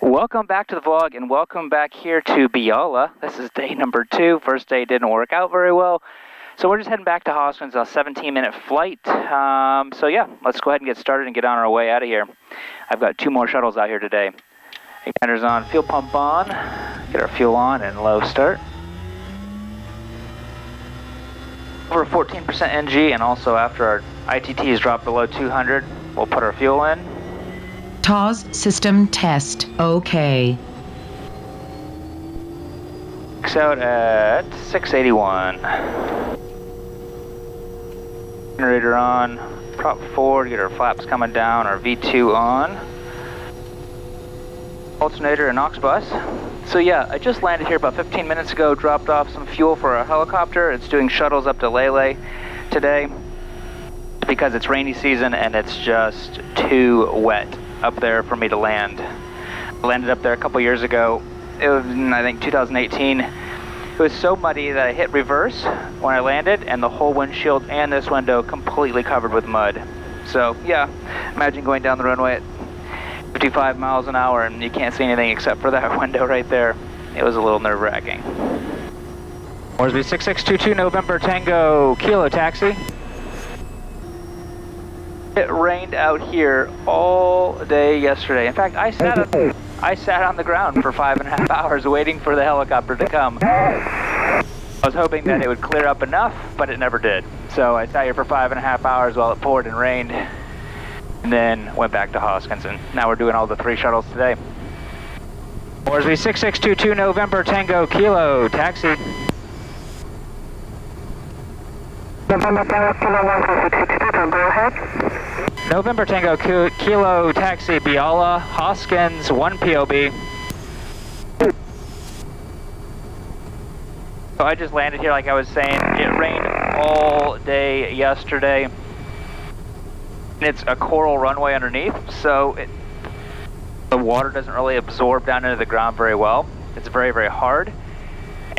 Welcome back to the vlog and welcome back here to Biala. This is day number 2. First day didn't work out very well. So we're just heading back to Hoskins on a 17-minute flight. So yeah, let's go ahead and get started and get on our way out of here. I've got 2 more shuttles out here today. Ignitor's on, fuel pump on, get our fuel on and low start. Over 14% NG, and also after our ITTs drop below 200, we'll put our fuel in. TAWS system test, okay. Max out at 681. Generator on, prop forward, get our flaps coming down, our V2 on. Alternator and aux bus. So yeah, I just landed here about 15 minutes ago, dropped off some fuel for a helicopter. It's doing shuttles up to Lele today because it's rainy season and it's just too wet up there for me to land. I landed up there a couple years ago. It was in, I think, 2018. It was so muddy that I hit reverse when I landed and the whole windshield and this window completely covered with mud. So yeah, imagine going down the runway at 55 miles an hour and you can't see anything except for that window right there. It was a little nerve-wracking. Orsby 6622 November Tango Kilo taxi. It rained out here all day yesterday. In fact, I sat on the ground for 5.5 hours waiting for the helicopter to come. I was hoping that it would clear up enough, but it never did. So I sat here for 5.5 hours while it poured and rained, and then went back to Hoskins, and now we're doing all the 3 shuttles today. Orsby 6622 November Tango Kilo taxi. November Tango Kilo taxi Biala, Hoskins, 1 POB. So I just landed here like I was saying. It rained all day yesterday. It's a coral runway underneath, so the water doesn't really absorb down into the ground very well. It's very, very hard.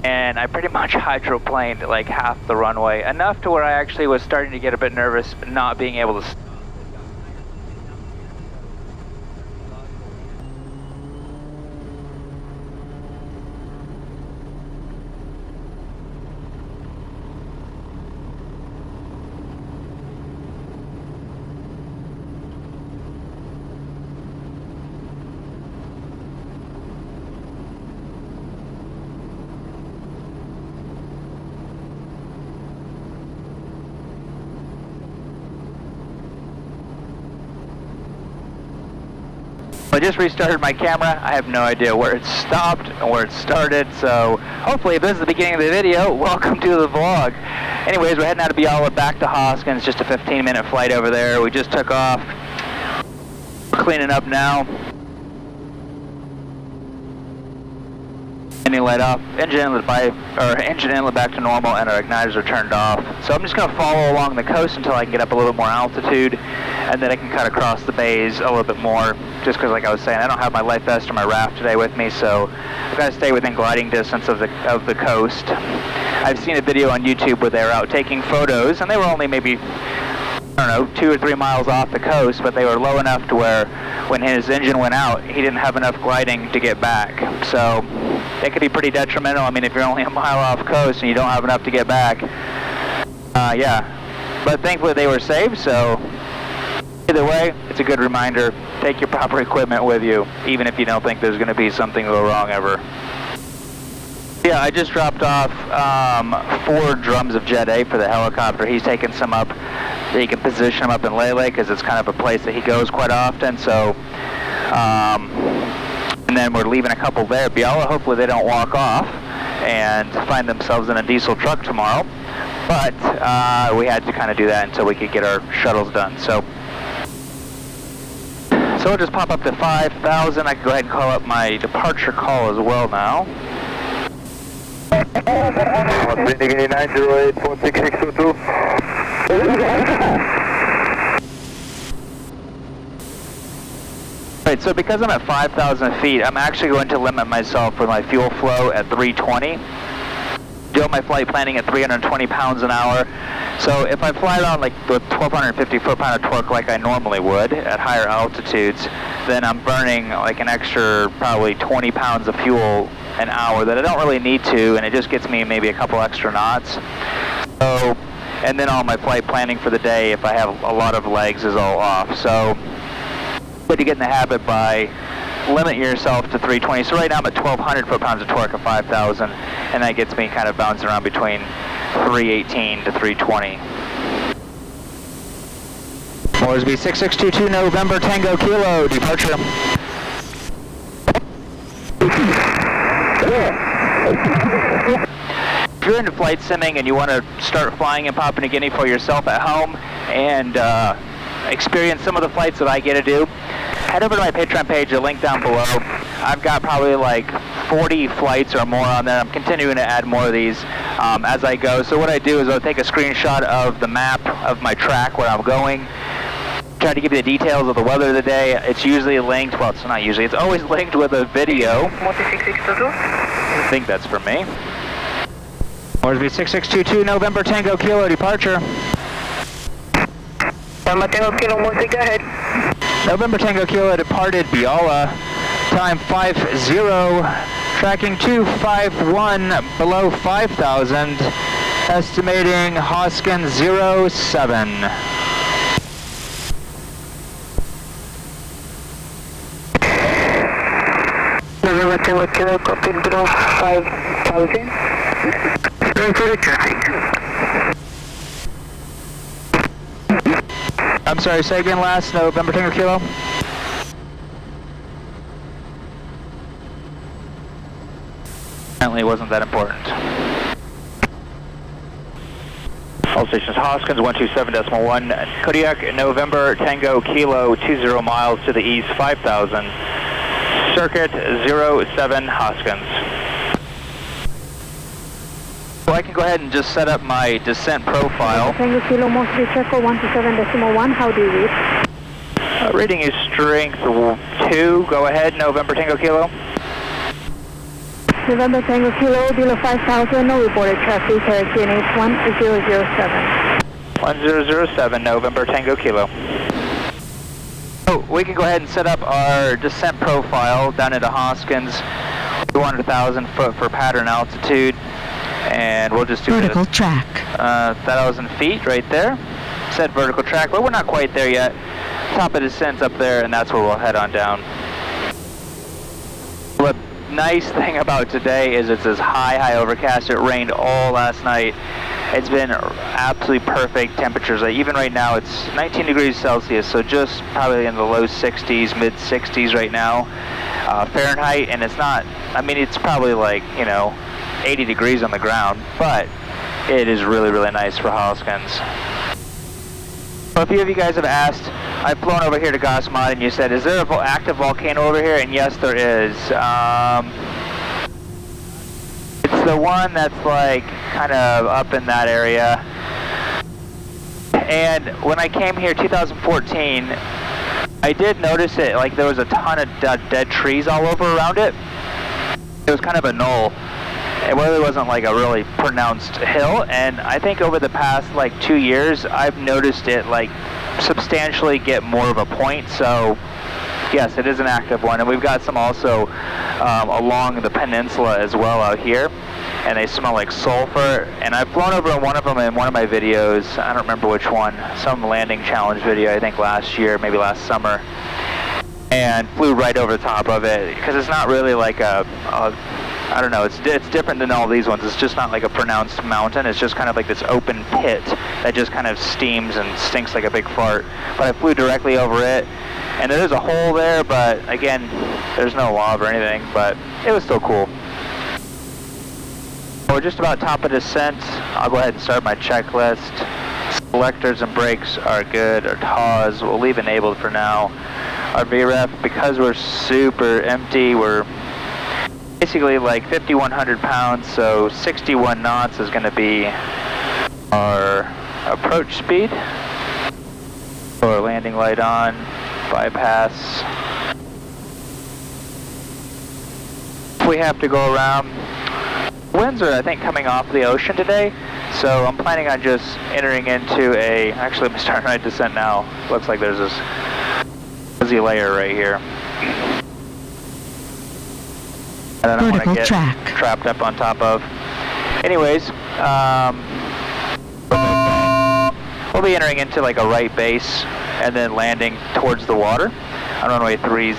And I pretty much hydroplaned like half the runway, enough to where I actually was starting to get a bit nervous not being able to. I just restarted my camera. I have no idea where it stopped and where it started, so hopefully if this is the beginning of the video, welcome to the vlog. Anyways, we're heading out of Biala back to Hoskins, just a 15-minute flight over there. We just took off, cleaning up now. Engine light off, engine inlet back to normal, and our igniters are turned off. So I'm just going to follow along the coast until I can get up a little more altitude, and then I can cut across the bays a little bit more, just because like I was saying, I don't have my life vest or my raft today with me, so I've got to stay within gliding distance of the coast. I've seen a video on YouTube where they were out taking photos, and they were only maybe, I don't know, 2 or 3 miles off the coast, but they were low enough to where when his engine went out, he didn't have enough gliding to get back. So it could be pretty detrimental. I mean, if you're only a mile off coast and you don't have enough to get back, yeah. But thankfully they were safe, so either way, it's a good reminder. Take your proper equipment with you, even if you don't think there's going to be something go wrong ever. Yeah, I just dropped off 4 drums of Jet A for the helicopter. He's taking some up. He can position them up in Lele because it's kind of a place that he goes quite often. So, and then we're leaving a couple there at Biala. Hopefully they don't walk off and find themselves in a diesel truck tomorrow. But we had to kind of do that until we could get our shuttles done. So we'll just pop up to 5,000. I can go ahead and call up my departure call as well now. 908.6622. Right, so because I'm at 5,000 feet, I'm actually going to limit myself with my fuel flow at 320. Doing my flight planning at 320 pounds an hour. So if I fly it on like with 1,250 foot-pound of torque like I normally would at higher altitudes, then I'm burning like an extra probably 20 pounds of fuel an hour that I don't really need to, and it just gets me maybe a couple extra knots. So, and then all my flight planning for the day, if I have a lot of legs, is all off. So, good to get in the habit by limit yourself to 320. So right now I'm at 1,200 foot-pounds of torque of 5,000, and that gets me kind of bouncing around between 318 to 320. Moresby 6622 November Tango Kilo, departure. If you're into flight simming and you want to start flying in Papua New Guinea for yourself at home and experience some of the flights that I get to do, head over to my Patreon page, a link down below. I've got probably like 40 flights or more on there. I'm continuing to add more of these as I go. So what I do is I'll take a screenshot of the map of my track where I'm going, try to give you the details of the weather of the day. It's usually linked, well, it's not usually, it's always linked with a video. I think that's for me. Moresby 6622 November Tango Kilo, departure. Tango Kilo, Moresby, go ahead. November Tango Kilo departed Biala, time 50, tracking 251 below 5,000, estimating Hoskins 07. November Tango Kilo, copy below 5,000. For the traffic. I'm sorry, say again last, November Tango Kilo. Apparently it wasn't that important. All stations Hoskins 127.1, Kodiak November Tango Kilo 20 miles to the east 5,000, circuit 07 Hoskins. So I can go ahead and just set up my descent profile. Tango Kilo, Moresby, Checo 127.1, how do you read? Reading is strength 2, go ahead, November Tango Kilo. November Tango Kilo, below 5,000, no reported traffic, QNH 1007. 1007, November Tango Kilo. Oh, we can go ahead and set up our descent profile down into Hoskins, 200,000 foot for pattern altitude. And we'll just do vertical track. 1,000 feet right there. Set vertical track, but we're not quite there yet. Top of descent's up there, and that's where we'll head on down. The nice thing about today is it's this high overcast. It rained all last night. It's been absolutely perfect temperatures. Even right now, it's 19 degrees Celsius, so just probably in the low 60s, mid 60s right now, Fahrenheit, and it's not, I mean, it's probably like, 80 degrees on the ground, but it is really, really nice for Hoskins. So a few of you guys have asked, I've flown over here to Gosmod and you said, is there an active volcano over here? And yes, there is. It's the one that's like kind of up in that area. And when I came here 2014, I did notice it, like there was a ton of dead trees all over around it. It was kind of a knoll. It really wasn't like a really pronounced hill, and I think over the past like 2 years I've noticed it like substantially get more of a point. So yes, it is an active one, and we've got some also along the peninsula as well out here, and they smell like sulfur. And I've flown over one of them in one of my videos. I don't remember which one, some landing challenge video, I think last year, maybe last summer, and flew right over the top of it, because it's not really like I don't know, it's different than all these ones. It's just not like a pronounced mountain. It's just kind of like this open pit that just kind of steams and stinks like a big fart. But I flew directly over it, and there is a hole there, but again, there's no lava or anything, but it was still cool. We're just about top of descent. I'll go ahead and start my checklist. Selectors and brakes are good. Our TAWs, we'll leave enabled for now. Our VREF, because we're super empty, we're basically like 5,100 pounds, so 61 knots is going to be our approach speed. So our landing light on, bypass. If we have to go around, Winds are, I think, coming off the ocean today, so I'm planning on just entering into a, actually I'm starting my descent now. Looks like there's this fuzzy layer right here. And I don't want to get trapped up on top of. Anyways, we'll be entering into like a right base and then landing towards the water on runway 30.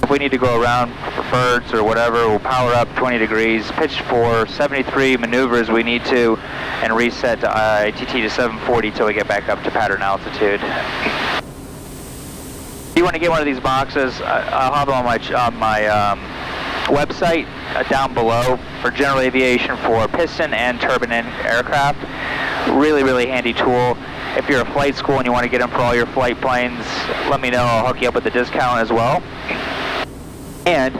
If we need to go around for birds or whatever, we'll power up 20 degrees, pitch for 73 maneuvers we need to, and reset to ITT to 740 till we get back up to pattern altitude. If you want to get one of these boxes, I'll have them on my website down below for general aviation for piston and turbine aircraft. Really, really handy tool. If you're a flight school and you want to get them for all your flight planes, let me know. I'll hook you up with a discount as well. And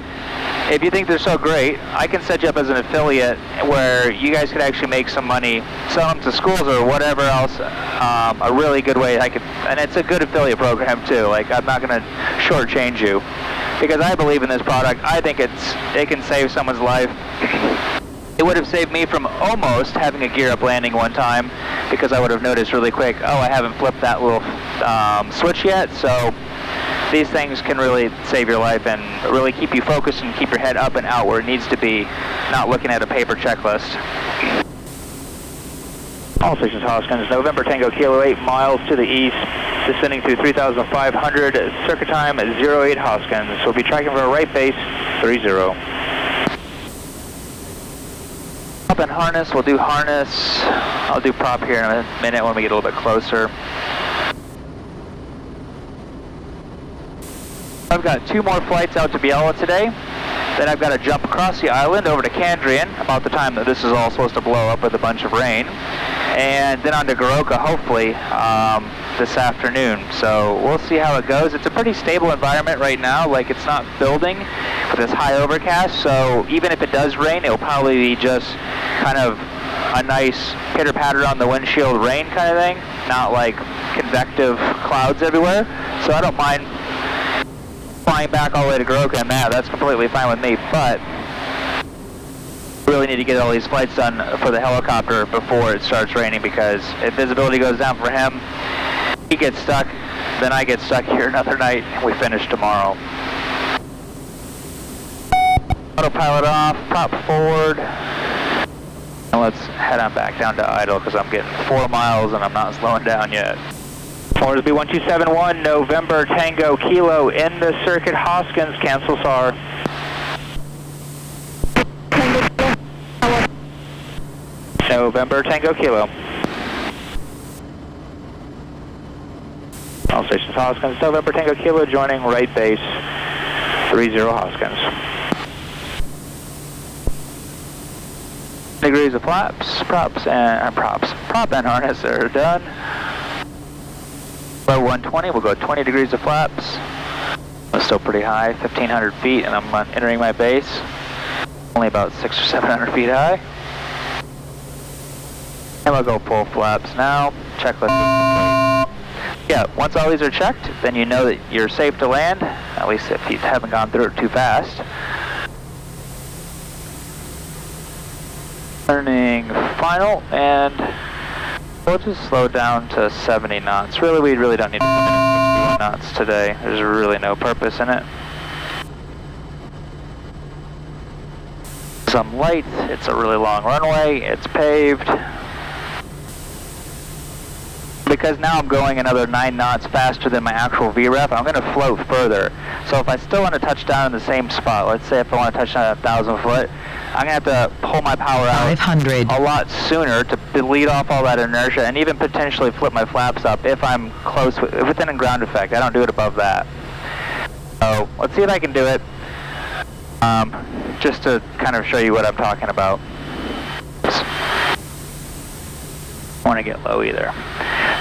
if you think they're so great, I can set you up as an affiliate where you guys could actually make some money, sell them to schools or whatever else. A really good way and it's a good affiliate program too. Like, I'm not going to shortchange you because I believe in this product. I think it can save someone's life. It would have saved me from almost having a gear up landing one time because I would have noticed really quick, oh, I haven't flipped that little switch yet. So these things can really save your life and really keep you focused and keep your head up and out where it needs to be, not looking at a paper checklist. All stations Hoskins, November Tango Kilo 8 miles to the east, descending through 3,500, circuit time at 08 Hoskins. We'll be tracking for a right base 30. Prop and harness, we'll do harness. I'll do prop here in a minute when we get a little bit closer. I've got 2 more flights out to Biella today. Then I've got to jump across the island over to Candrian about the time that this is all supposed to blow up with a bunch of rain. And then on to Garoka, hopefully, this afternoon. So we'll see how it goes. It's a pretty stable environment right now. Like, it's not building with this high overcast. So even if it does rain, it'll probably be just kind of a nice pitter-patter on the windshield rain kind of thing. Not like convective clouds everywhere. So I don't mind flying back all the way to Garoka and that's completely fine with me, but really need to get all these flights done for the helicopter before it starts raining, because if visibility goes down for him, he gets stuck, then I get stuck here another night, and we finish tomorrow. Autopilot off, prop forward, and let's head on back down to idle because I'm getting 4 miles and I'm not slowing down yet. Orders B1271, November Tango Kilo in the circuit Hoskins, cancel SAR. November Tango Kilo. All stations Hoskins, November Tango Kilo joining right base 30 Hoskins. Degrees of flaps, prop and harness are done. Low 120, we'll go 20 degrees of flaps. It's still pretty high, 1,500 feet, and I'm entering my base. Only about 600 or 700 feet high. And we'll go full flaps now. Checklist. Yeah, once all these are checked, then you know that you're safe to land, at least if you haven't gone through it too fast. Turning final, and we'll just slow down to 70 knots. Really, we really don't need to do 61 knots today. There's really no purpose in it. Some lights, it's a really long runway, it's paved. Because now I'm going another 9 knots faster than my actual VREF, I'm going to float further. So if I still want to touch down in the same spot, let's say if I want to touch down at 1,000 foot, I'm going to have to pull my power out 500 a lot sooner to lead off all that inertia and even potentially flip my flaps up if I'm close within a ground effect. I don't do it above that. So let's see if I can do it, just to kind of show you what I'm talking about. Don't want to get low either.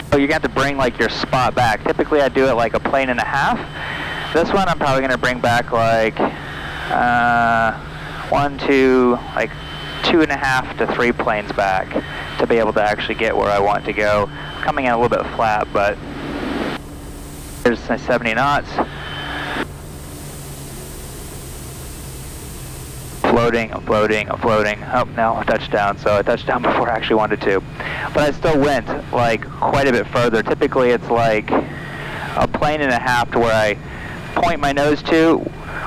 So you're going to have to bring like your spot back. Typically I do it like a plane and a half. This one I'm probably going to bring back like 2.5 to 3 planes back to be able to actually get where I want to go. Coming in a little bit flat, but there's 70 knots. floating. Oh, no, I touched down. So I touched down before I actually wanted to. But I still went, like, quite a bit further. Typically, it's like a plane and a half to where I point my nose to,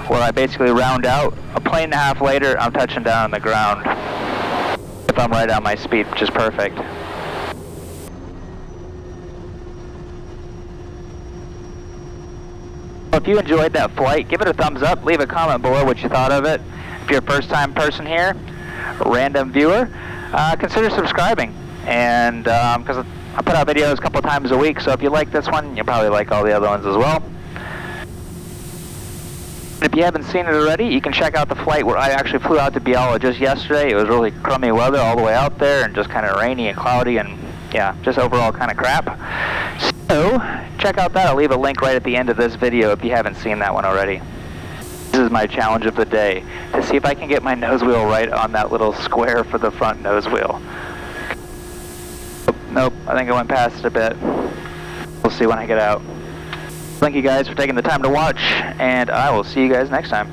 where I basically round out. A plane and a half later, I'm touching down on the ground. If I'm right on my speed, which is perfect. If you enjoyed that flight, give it a thumbs up, leave a comment below what you thought of it. If you're a first-time person here, a random viewer, consider subscribing. And because I put out videos a couple times a week, so if you like this one, you'll probably like all the other ones as well. If you haven't seen it already, you can check out the flight where I actually flew out to Biala just yesterday. It was really crummy weather all the way out there and just kind of rainy and cloudy and, yeah, just overall kind of crap. So, check out that. I'll leave a link right at the end of this video if you haven't seen that one already. This is my challenge of the day, to see if I can get my nose wheel right on that little square for the front nose wheel. Nope, I think I went past it a bit. We'll see when I get out. Thank you guys for taking the time to watch, and I will see you guys next time.